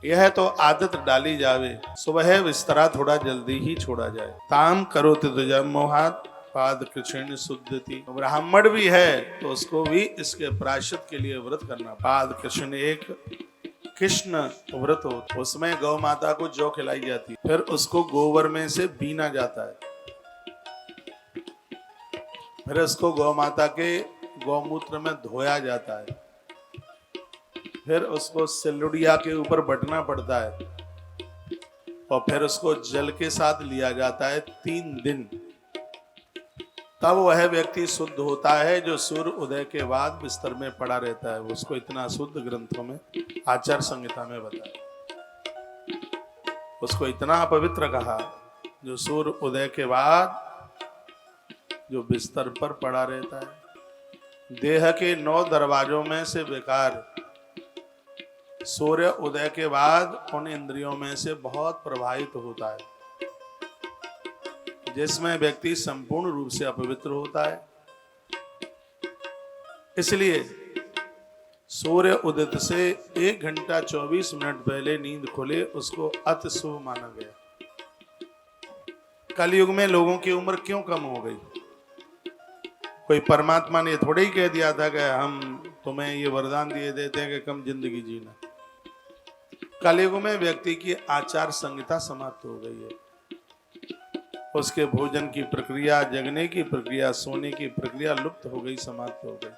यह तो आदत डाली जावे, सुबह बिस्तरा थोड़ा जल्दी ही छोड़ा जाए। ताम करो तुझम मोहात पाद कृष्ण शुद्धति। ब्राह्मण भी है तो उसको भी इसके प्रायश्चित के लिए व्रत करना। पाद कृष्ण एक कृष्ण व्रत हो, उसमें गौ माता को जौ खिलाई जाती है, फिर उसको गोबर में से बीना जाता है, फिर उसको गौ माता के गौमूत्र में धोया जाता है, फिर उसको सिलुड़िया के ऊपर बटना पड़ता है और फिर उसको जल के साथ लिया जाता है 3 दिन। तब वह व्यक्ति शुद्ध होता है जो सूर्य उदय के बाद बिस्तर में पड़ा रहता है। उसको इतना शुद्ध ग्रंथों में आचार संहिता में बताया, उसको इतना अपवित्र कहा जो सूर्य उदय के बाद जो बिस्तर पर पड़ा रहता है। देह के 9 दरवाजों में से विकार सूर्य उदय के बाद उन इंद्रियों में से बहुत प्रभावित होता है जिसमें व्यक्ति संपूर्ण रूप से अपवित्र होता है। इसलिए सूर्य उदित से 1 घंटा 24 मिनट पहले नींद खुले उसको अति शुभ माना गया। कलयुग में लोगों की उम्र क्यों कम हो गई? कोई परमात्मा ने थोड़े ही कह दिया था कि हम तुम्हें ये वरदान दिए देते हैं कि कम जिंदगी जीना। कलयुग में व्यक्ति की आचार संहिता समाप्त हो गई है। उसके भोजन की प्रक्रिया, जगने की प्रक्रिया, सोने की प्रक्रिया लुप्त हो गई, समाप्त हो गई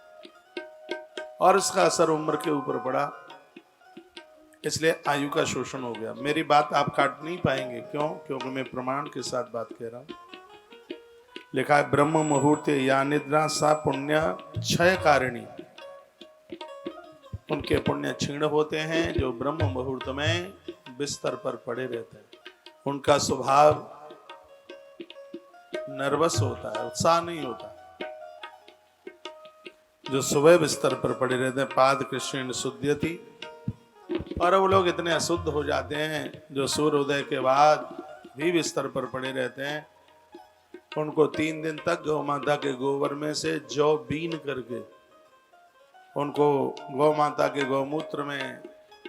और उसका असर उम्र के ऊपर पड़ा, इसलिए आयु का शोषण हो गया। मेरी बात आप काट नहीं पाएंगे, क्यों? क्योंकि मैं प्रमाण के साथ बात कह रहा हूं। लिखा है ब्रह्म मुहूर्त या निद्रा सा पुण्य क्षय कारिणी। उनके पुण्य क्षीण होते हैं जो ब्रह्म मुहूर्त में बिस्तर पर पड़े रहते हैं। उनका स्वभाव नर्वस होता है, उत्साह नहीं होता। जो सुबह बिस्तर पर पड़े रहते हैं पाद कृष्ण शुद्धति, और वो लोग इतने अशुद्ध हो जाते हैं जो सूर्य उदय के बाद भी बिस्तर पर पड़े रहते हैं। उनको 3 दिन तक गौ माता के गोबर में से जौ बीन करके उनको गौ माता के गौमूत्र में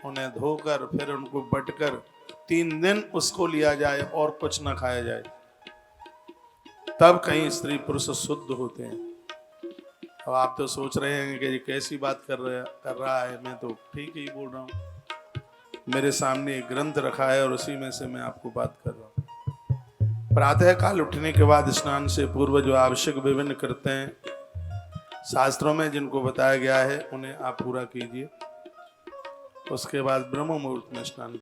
उन्हें धोकर फिर उनको बटकर 3 दिन उसको लिया जाए और कुछ न खाया जाए, तब कहीं स्त्री पुरुष शुद्ध होते हैं। अब आप तो सोच रहे हैं कि ये कैसी बात कर रहा है, मैं तो ठीक ही बोल रहा हूँ। मेरे सामने एक ग्रंथ रखा है और उसी में से मैं आपको बात कर रहा हूँ। प्रातः काल उठने के बाद स्नान से पूर्व जो आवश्यक विभिन्न करते हैं, शास्त्रों में जिनको बताया गया है उन्हें आप पूरा कीजिए। उसके बाद ब्रह्म मुहूर्त में स्नान